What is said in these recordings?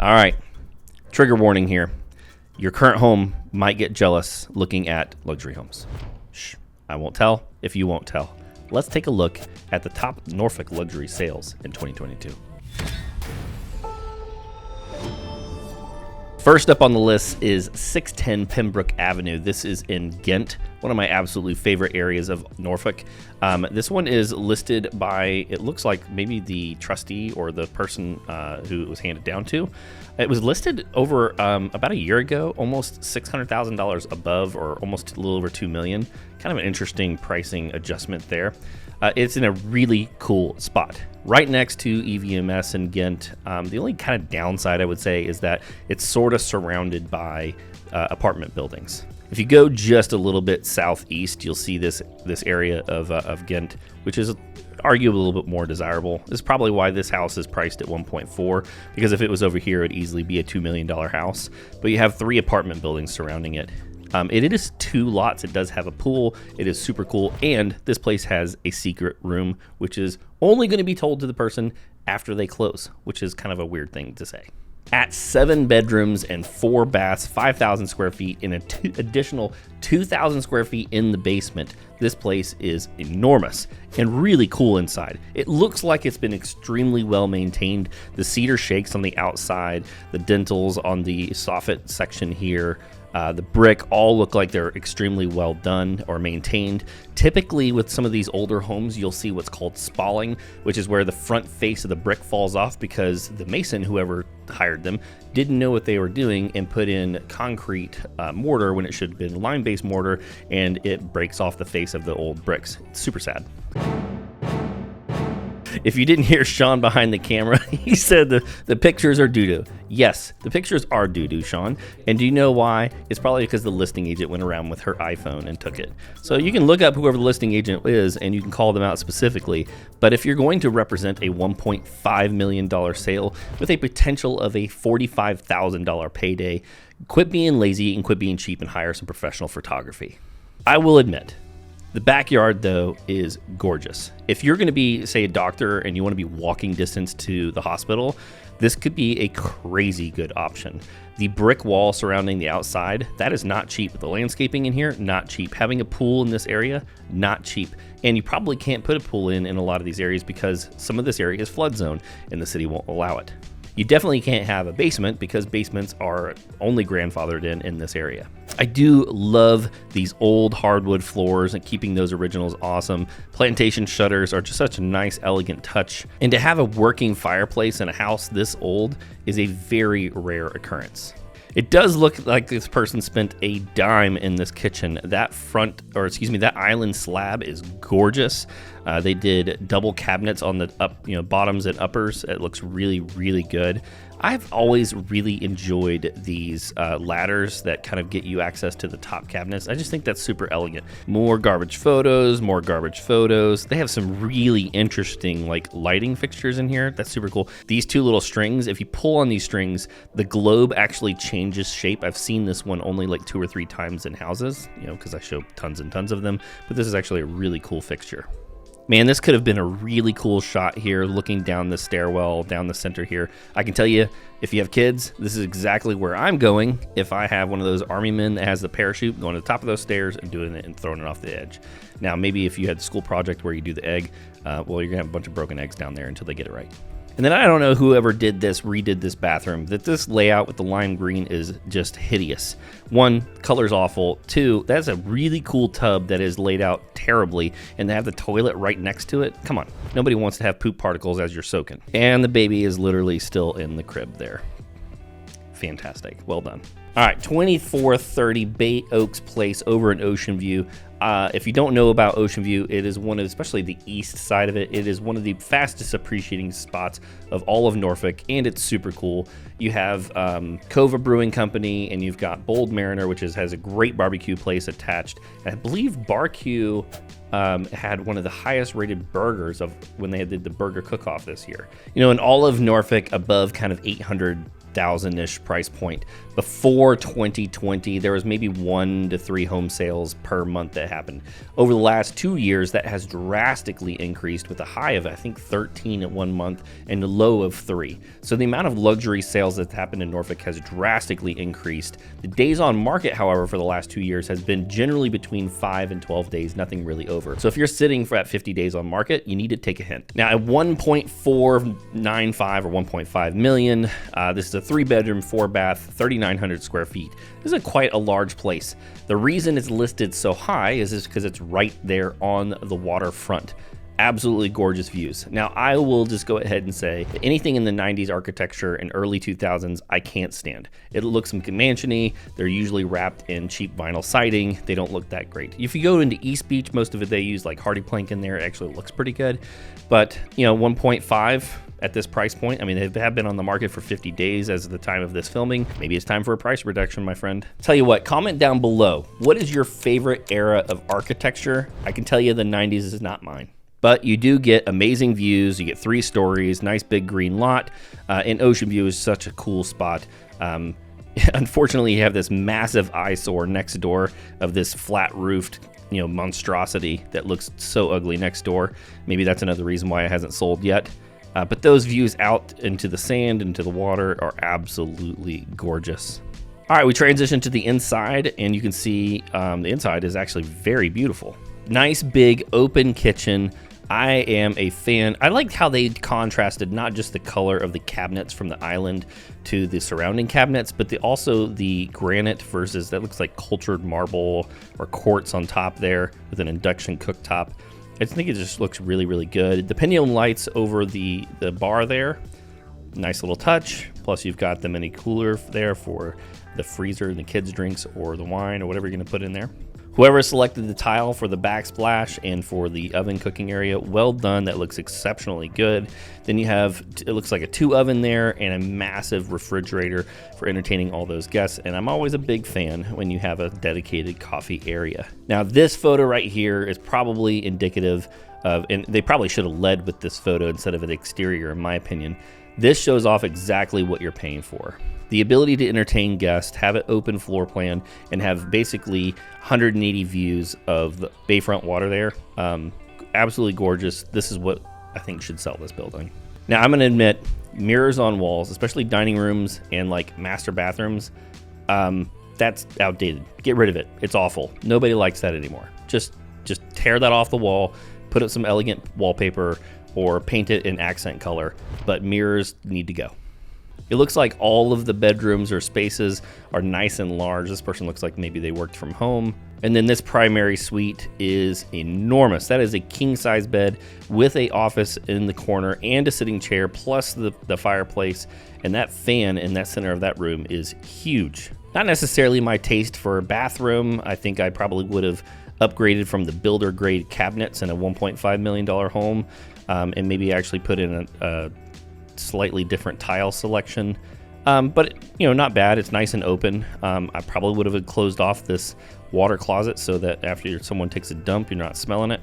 All right, trigger warning here. Your current home might get jealous looking at luxury homes. Shh, I won't tell if you won't tell. Let's take a look at the top Norfolk luxury sales in 2022. First up on the list is 610 Pembroke Avenue. This is in Ghent, one of my absolutely favorite areas of Norfolk. This one is listed by, it looks like maybe the trustee or the person who it was handed down to. It was listed over about a year ago, almost $600,000 above, or almost a little over $2 million. Kind of an interesting pricing adjustment there. It's in a really cool spot, right next to EVMS in Ghent. The only kind of downside I would say is that it's sort of surrounded by apartment buildings. If you go just a little bit southeast, you'll see this area of Ghent, which is arguably a little bit more desirable. This is probably why this house is priced at 1.4, because if it was over here, it'd easily be a $2 million house. But you have 3 apartment buildings surrounding it. It is 2 lots. It does have a pool. It is super cool. And this place has a secret room, which is only going to be told to the person after they close, which is kind of a weird thing to say. At 7 bedrooms and 4 baths, 5,000 square feet, and an additional 2,000 square feet in the basement, this place is enormous and really cool inside. It looks like it's been extremely well maintained. The cedar shakes on the outside, the dentils on the soffit section here, the brick all look like they're extremely well done or maintained. Typically with some of these older homes, you'll see what's called spalling, which is where the front face of the brick falls off because the mason, whoever hired them, didn't know what they were doing and put in concrete mortar when it should have been lime-based mortar, and it breaks off the face of the old bricks. It's super sad. If you didn't hear Sean behind the camera, he said the pictures are doo-doo. Yes, the pictures are doo-doo, Sean. And do you know why? It's probably because the listing agent went around with her iPhone and took it. So you can look up whoever the listing agent is and you can call them out specifically. But if you're going to represent a $1.5 million sale with a potential of a $45,000 payday, quit being lazy and quit being cheap and hire some professional photography. I will admit, the backyard, though, is gorgeous. If you're going to be, say, a doctor and you want to be walking distance to the hospital, this could be a crazy good option. The brick wall surrounding the outside, that is not cheap. The landscaping in here, not cheap. Having a pool in this area, not cheap. And you probably can't put a pool in a lot of these areas because some of this area is flood zone and the city won't allow it. You definitely can't have a basement because basements are only grandfathered in this area. I do love these old hardwood floors, and keeping those originals awesome. Plantation shutters are just such a nice, elegant touch. And to have a working fireplace in a house this old is a very rare occurrence. It does look like this person spent a dime in this kitchen. That island slab is gorgeous. They did double cabinets on the bottoms and uppers. It looks really, really good. I've always really enjoyed these ladders that kind of get you access to the top cabinets. I just think that's super elegant. More garbage photos. They have some really interesting lighting fixtures in here. That's super cool. These 2 little strings, if you pull on these strings, the globe actually changes shape. I've seen this one only 2 or 3 times in houses, because I show tons and tons of them, but this is actually a really cool fixture. Man, this could have been a really cool shot here, looking down the stairwell, down the center here. I can tell you, if you have kids, this is exactly where I'm going if I have one of those army men that has the parachute going to the top of those stairs and doing it and throwing it off the edge. Now, maybe if you had a school project where you do the egg, you're going to have a bunch of broken eggs down there until they get it right. And then I don't know whoever redid this bathroom, that this layout with the lime green is just hideous. 1, color's awful. 2, that's a really cool tub that is laid out terribly, and they have the toilet right next to it. Come on, nobody wants to have poop particles as you're soaking. And the baby is literally still in the crib there. Fantastic, well done. All right, 2430 Bay Oaks Place over in Ocean View. If you don't know about Ocean View, it is one of, especially the east side of it, it is one of the fastest appreciating spots of all of Norfolk, and it's super cool. You have Cova Brewing Company, and you've got Bold Mariner, which has a great barbecue place attached. And I believe Bar-Q had one of the highest rated burgers of when they did the burger cook-off this year. In all of Norfolk, above kind of 800,000 $100,000-ish price point. Before 2020, there was maybe 1 to 3 home sales per month that happened. Over the last 2 years, that has drastically increased with a high of, I think, 13 at one month and a low of 3. So the amount of luxury sales that's happened in Norfolk has drastically increased. The days on market, however, for the last 2 years has been generally between 5 and 12 days, nothing really over. So if you're sitting for at 50 days on market, you need to take a hint. Now at 1.495 or 1.5 million, this is a 3-bedroom, 4-bath, 3,900 square feet. This is quite a large place. The reason it's listed so high is because it's right there on the waterfront. Absolutely gorgeous views. Now, I will just go ahead and say that anything in the 90s architecture and early 2000s, I can't stand. It looks mansion-y. They're usually wrapped in cheap vinyl siding. They don't look that great. If you go into East Beach, most of it they use like hardy plank in there. It actually looks pretty good. But, 1.5 at this price point, I mean, they have been on the market for 50 days as of the time of this filming. Maybe it's time for a price reduction, my friend. Tell you what, comment down below. What is your favorite era of architecture? I can tell you the 90s is not mine. But you do get amazing views. You get 3 stories, nice big green lot, and Ocean View is such a cool spot. Unfortunately, you have this massive eyesore next door of this flat-roofed, monstrosity that looks so ugly next door. Maybe that's another reason why it hasn't sold yet. But those views out into the sand, into the water, are absolutely gorgeous. All right, we transition to the inside, and you can see the inside is actually very beautiful. Nice big open kitchen. I am a fan. I liked how they contrasted not just the color of the cabinets from the island to the surrounding cabinets, but also the granite versus that looks like cultured marble or quartz on top there with an induction cooktop. I think it just looks really, really good. The pendulum lights over the bar there, nice little touch. Plus you've got the mini cooler there for the freezer and the kids' drinks or the wine or whatever you're gonna put in there. Whoever selected the tile for the backsplash and for the oven cooking area, well done. That looks exceptionally good. Then you have, it looks like a 2 oven there and a massive refrigerator for entertaining all those guests. And I'm always a big fan when you have a dedicated coffee area. Now this photo right here is probably indicative of, and they probably should have led with this photo instead of an exterior in my opinion. This shows off exactly what you're paying for. The ability to entertain guests, have an open floor plan, and have basically 180 views of the bayfront water there. Absolutely gorgeous. This is what I think should sell this building. Now, I'm going to admit, mirrors on walls, especially dining rooms and like master bathrooms, that's outdated. Get rid of it. It's awful. Nobody likes that anymore. Just tear that off the wall, put up some elegant wallpaper, or paint it in accent color, but mirrors need to go. It looks like all of the bedrooms or spaces are nice and large. This person looks like maybe they worked from home. And then this primary suite is enormous. That is a king-size bed with an office in the corner and a sitting chair, plus the fireplace. And that fan in that center of that room is huge. Not necessarily my taste for a bathroom. I think I probably would have upgraded from the builder grade cabinets in a $1.5 million home, and maybe actually put in a slightly different tile selection, but not bad. It's nice and open. I probably would have closed off this water closet so that after someone takes a dump, you're not smelling it.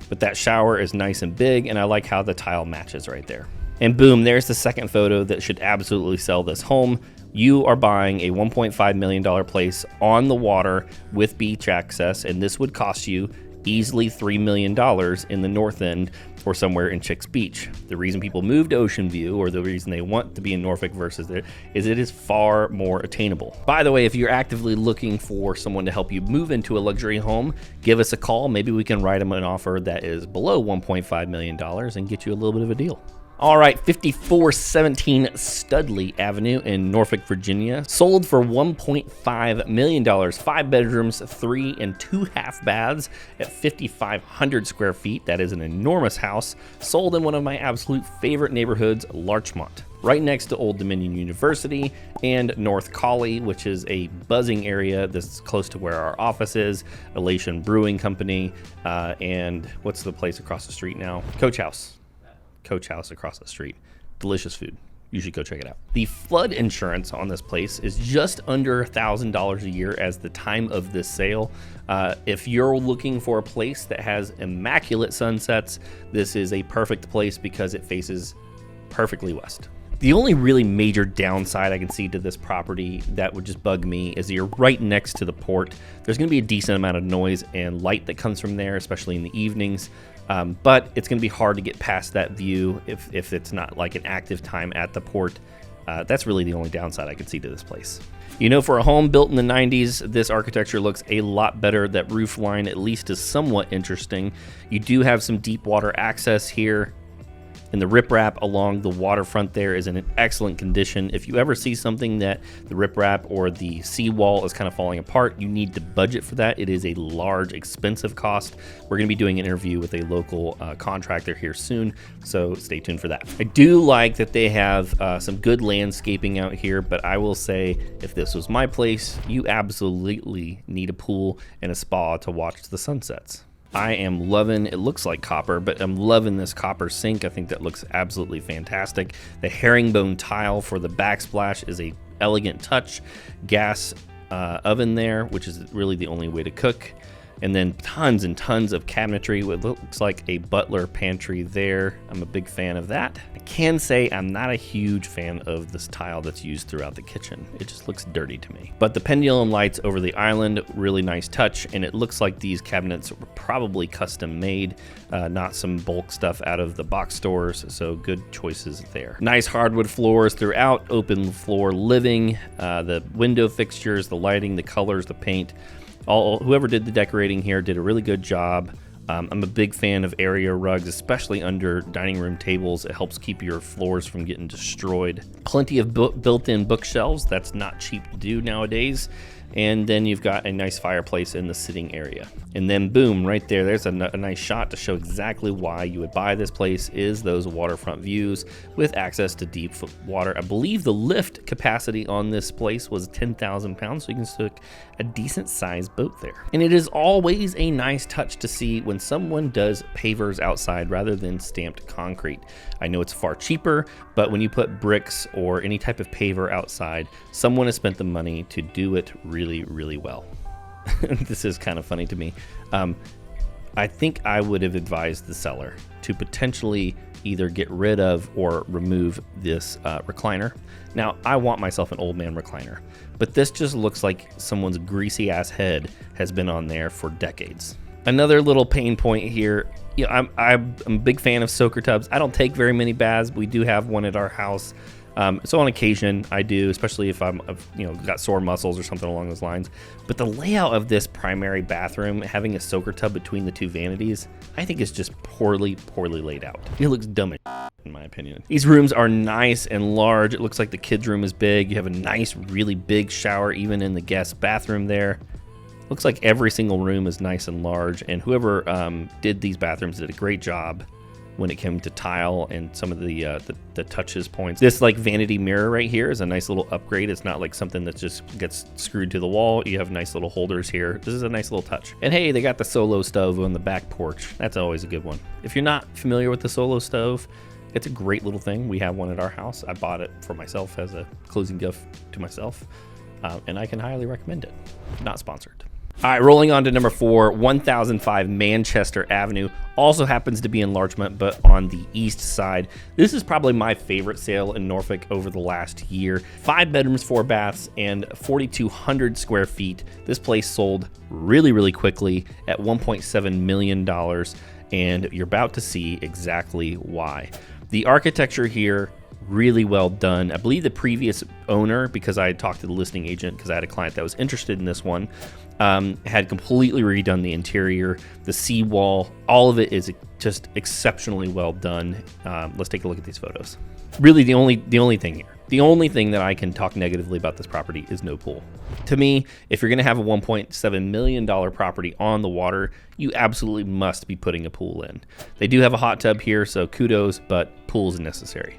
But that shower is nice and big, and I like how the tile matches right there. And boom, there's the second photo that should absolutely sell this home. You are buying a $1.5 million place on the water with beach access, and this would cost you easily $3 million in the north end or somewhere in Chicks Beach. The reason people move to Ocean View, or the reason they want to be in Norfolk versus there, is it is far more attainable. By the way, if you're actively looking for someone to help you move into a luxury home, give us a call. Maybe we can write them an offer that is below $1.5 million and get you a little bit of a deal. All right, 5417 Studeley Avenue in Norfolk, Virginia. Sold for $1.5 million. 5 bedrooms, 3 and 2 half baths at 5,500 square feet. That is an enormous house. Sold in one of my absolute favorite neighborhoods, Larchmont. Right next to Old Dominion University and North Collie, which is a buzzing area that's close to where our office is, Elation Brewing Company, and what's the place across the street now? Coach House across the street. Delicious food. You should go check it out. The flood insurance on this place is just under $1,000 a year as the time of this sale. If you're looking for a place that has immaculate sunsets, this is a perfect place because it faces perfectly west. The only really major downside I can see to this property that would just bug me is that you're right next to the port. There's going to be a decent amount of noise and light that comes from there, especially in the evenings. But it's going to be hard to get past that view if it's not like an active time at the port. That's really the only downside I could see to this place. You know, for a home built in the 90s, this architecture looks a lot better. That roof line at least is somewhat interesting. You do have some deep water access here. And the riprap along the waterfront there is in an excellent condition. If you ever see something that the riprap or the seawall is kind of falling apart, you need to budget for that. It is a large, expensive cost. We're going to be doing an interview with a local contractor here soon, so stay tuned for that. I do like that they have some good landscaping out here, but I will say if this was my place, you absolutely need a pool and a spa to watch the sunsets. I am loving, it looks like copper, but I'm loving this copper sink. I think that looks absolutely fantastic. The herringbone tile for the backsplash is a elegant touch. Gas oven there, which is really the only way to cook. And then tons and tons of cabinetry. It looks like a butler pantry there. I'm a big fan of that. I can say I'm not a huge fan of this tile that's used throughout the kitchen. It just looks dirty to me. But the pendulum lights over the island, really nice touch. And it looks like these cabinets were probably custom made, not some bulk stuff out of the box stores. So good choices there. Nice hardwood floors throughout, open floor living, the window fixtures, the lighting, the colors, the paint. Whoever did the decorating here did a really good job. I'm a big fan of area rugs, especially under dining room tables. It helps keep your floors from getting destroyed. Plenty of built-in bookshelves. That's not cheap to do nowadays. And then you've got a nice fireplace in the sitting area. And then boom, right there, there's a nice shot to show exactly why you would buy this place, is those waterfront views with access to deep water. I believe the lift capacity on this place was 10,000 pounds, so you can stick a decent sized boat there. And it is always a nice touch to see when someone does pavers outside rather than stamped concrete. I know it's far cheaper, but when you put bricks or any type of paver outside, someone has spent the money to do it really, really well. This is kind of funny to me. I think I would have advised the seller to potentially either get rid of or remove this recliner. Now, I want myself an old man recliner, but this just looks like someone's greasy ass head has been on there for decades. Another little pain point here, you know, I'm a big fan of soaker tubs. I don't take very many baths. We do have one at our house. So on occasion I do, especially if I'm, got sore muscles or something along those lines. But the layout of this primary bathroom, having a soaker tub between the two vanities, I think is just poorly laid out. It looks dumb as in my opinion. These rooms are nice and large. It looks like the kids' room is big. You have a nice, really big shower even in the guest bathroom there. Looks like every single room is nice and large, and whoever did these bathrooms did a great job when it came to tile and some of the touches points. This like vanity mirror right here is a nice little upgrade. It's not like something that just gets screwed to the wall. You have nice little holders here. This is a nice little touch. And hey, they got the Solo stove on the back porch. That's always a good one. If you're not familiar with the Solo stove, it's a great little thing. We have one at our house. I bought it for myself as a closing gift to myself, and I can highly recommend it. Not sponsored. All right, rolling on to number 4, 1005 Manchester Avenue. Also happens to be in Larchmont, but on the east side. This is probably my favorite sale in Norfolk over the last year. 5 bedrooms, 4 baths, and 4,200 square feet. This place sold really, really quickly at $1.7 million, and you're about to see exactly why. The architecture here, really well done. I believe the previous owner, because I had talked to the listing agent because I had a client that was interested in this one, had completely redone the interior, the seawall. All of it is just exceptionally well done. Let's take a look at these photos. Really, the only thing here, the only thing that I can talk negatively about this property is no pool. To me, if you're going to have a $1.7 million property on the water, you absolutely must be putting a pool in. They do have a hot tub here, so kudos, but pool is necessary.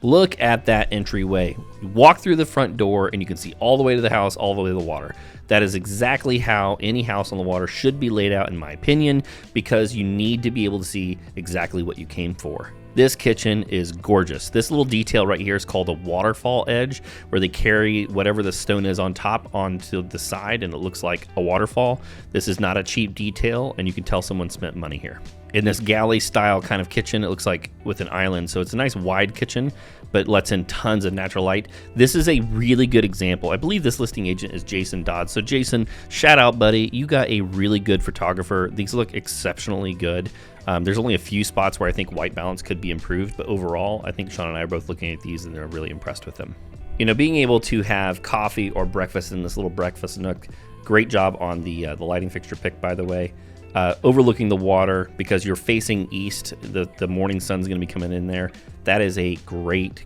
Look at that entryway. You walk through the front door and you can see all the way to the house, all the way to the water. That is exactly how any house on the water should be laid out, in my opinion, because you need to be able to see exactly what you came for. This kitchen is gorgeous. This little detail right here is called a waterfall edge, where they carry whatever the stone is on top onto the side and it looks like a waterfall. This is not a cheap detail, and you can tell someone spent money here. in this galley style kind of kitchen. It looks like with an island. So it's a nice wide kitchen, but lets in tons of natural light. This is a really good example. I believe this listing agent is Jason Dodd. So Jason, shout out, buddy. You got a really good photographer. These look exceptionally good. There's only a few spots where I think white balance could be improved, but overall, I think Sean and I are both looking at these and they're really impressed with them. You know, being able to have coffee or breakfast in this little breakfast nook, great job on the lighting fixture pick, by the way. Overlooking the water because you're facing east, the morning sun's going to be coming in there. That is a great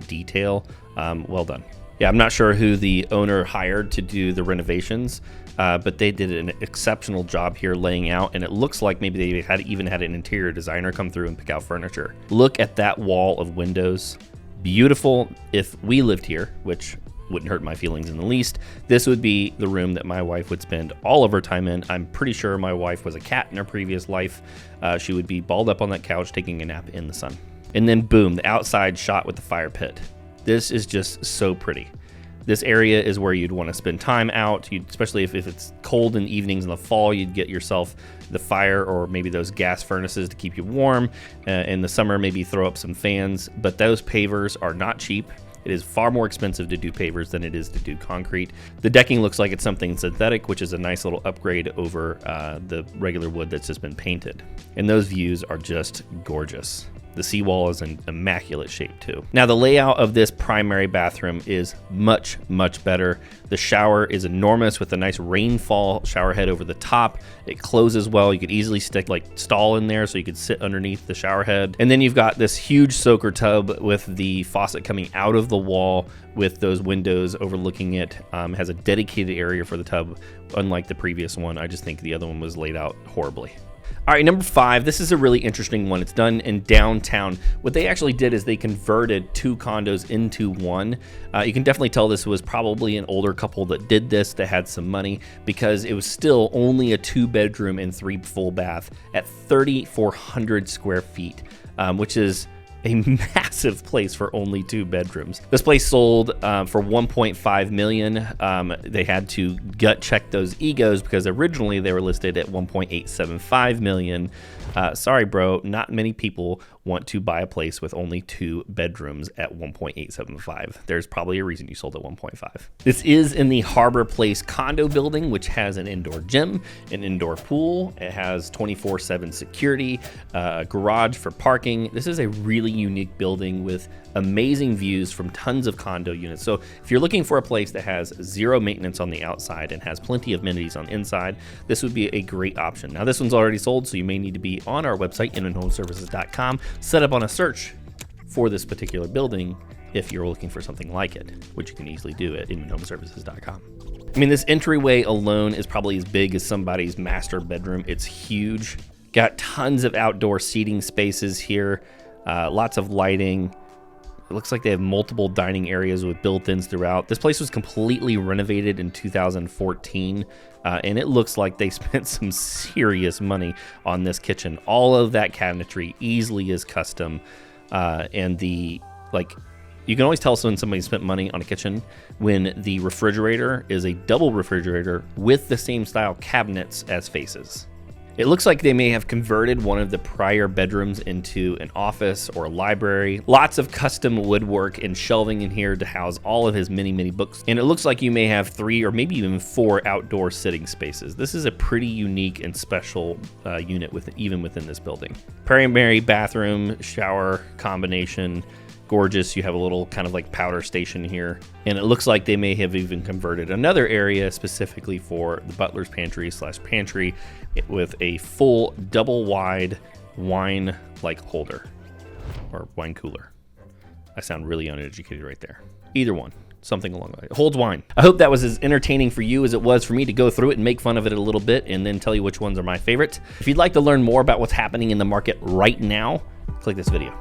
detail. Well done. Yeah, I'm not sure who the owner hired to do the renovations, but they did an exceptional job here laying out, and it looks like maybe they even had an interior designer come through and pick out furniture. Look at that wall of windows. Beautiful. If we lived here, which wouldn't hurt my feelings in the least, this would be the room that my wife would spend all of her time in. I'm pretty sure my wife was a cat in her previous life. She would be balled up on that couch taking a nap in the sun. And then boom, the outside shot with the fire pit. This is just so pretty. This area is where you'd want to spend time out, especially if it's cold in the evenings in the fall. You'd get yourself the fire or maybe those gas furnaces to keep you warm. In the summer, maybe throw up some fans. But those pavers are not cheap. It is far more expensive to do pavers than it is to do concrete. The decking looks like it's something synthetic, which is a nice little upgrade over the regular wood that's just been painted. And those views are just gorgeous. The seawall is in immaculate shape too. Now the layout of this primary bathroom is much better. The shower is enormous with a nice rainfall shower head over the top. It closes well. You could easily stick like stall in there so you could sit underneath the shower head. And then you've got this huge soaker tub with the faucet coming out of the wall with those windows overlooking it. Has a dedicated area for the tub, unlike the previous one. I just think the other one was laid out horribly. All right, number 5, this is a really interesting one. It's done in downtown. What they actually did is they converted 2 condos into one. You can definitely tell this was probably an older couple that did this, that had some money, because it was still only a 2-bedroom and 3 full bath at 3,400 square feet, which is a massive place for only 2 bedrooms. This place sold for $1.5 million. They had to gut check those egos because originally they were listed at $1.875 million. Sorry, bro, not many people want to buy a place with only 2 bedrooms at $1.875. There's probably a reason you sold at $1.5. This is in the Harbor Place condo building, which has an indoor gym, an indoor pool. It has 24/7 security, a garage for parking. This is a really unique building with amazing views from tons of condo units. So if you're looking for a place that has 0 maintenance on the outside and has plenty of amenities on the inside, this would be a great option. Now this one's already sold, so you may need to be on our website, inmanhomeservices.com, set up on a search for this particular building if you're looking for something like it, which you can easily do at inmanhomeservices.com. I mean, this entryway alone is probably as big as somebody's master bedroom. It's huge. Got tons of outdoor seating spaces here, lots of lighting. It looks like they have multiple dining areas with built-ins throughout. This place was completely renovated in 2014, and it looks like they spent some serious money on this kitchen. All of that cabinetry easily is custom, and you can always tell when somebody spent money on a kitchen when the refrigerator is a double refrigerator with the same style cabinets as faces. It looks like they may have converted one of the prior bedrooms into an office or a library. Lots of custom woodwork and shelving in here to house all of his many books. And it looks like you may have 3 or maybe even 4 outdoor sitting spaces. This is a pretty unique and special unit even within this building. Primary bathroom, shower combination. Gorgeous. You have a little kind of like powder station here, and it looks like they may have even converted another area specifically for the butler's pantry with a full double wide wine like holder or wine cooler. I sound really uneducated right there. Either one, something along the way. It holds wine. I hope that was as entertaining for you as it was for me to go through it and make fun of it a little bit and then tell you which ones are my favorite. If you'd like to learn more about what's happening in the market right now, click this video.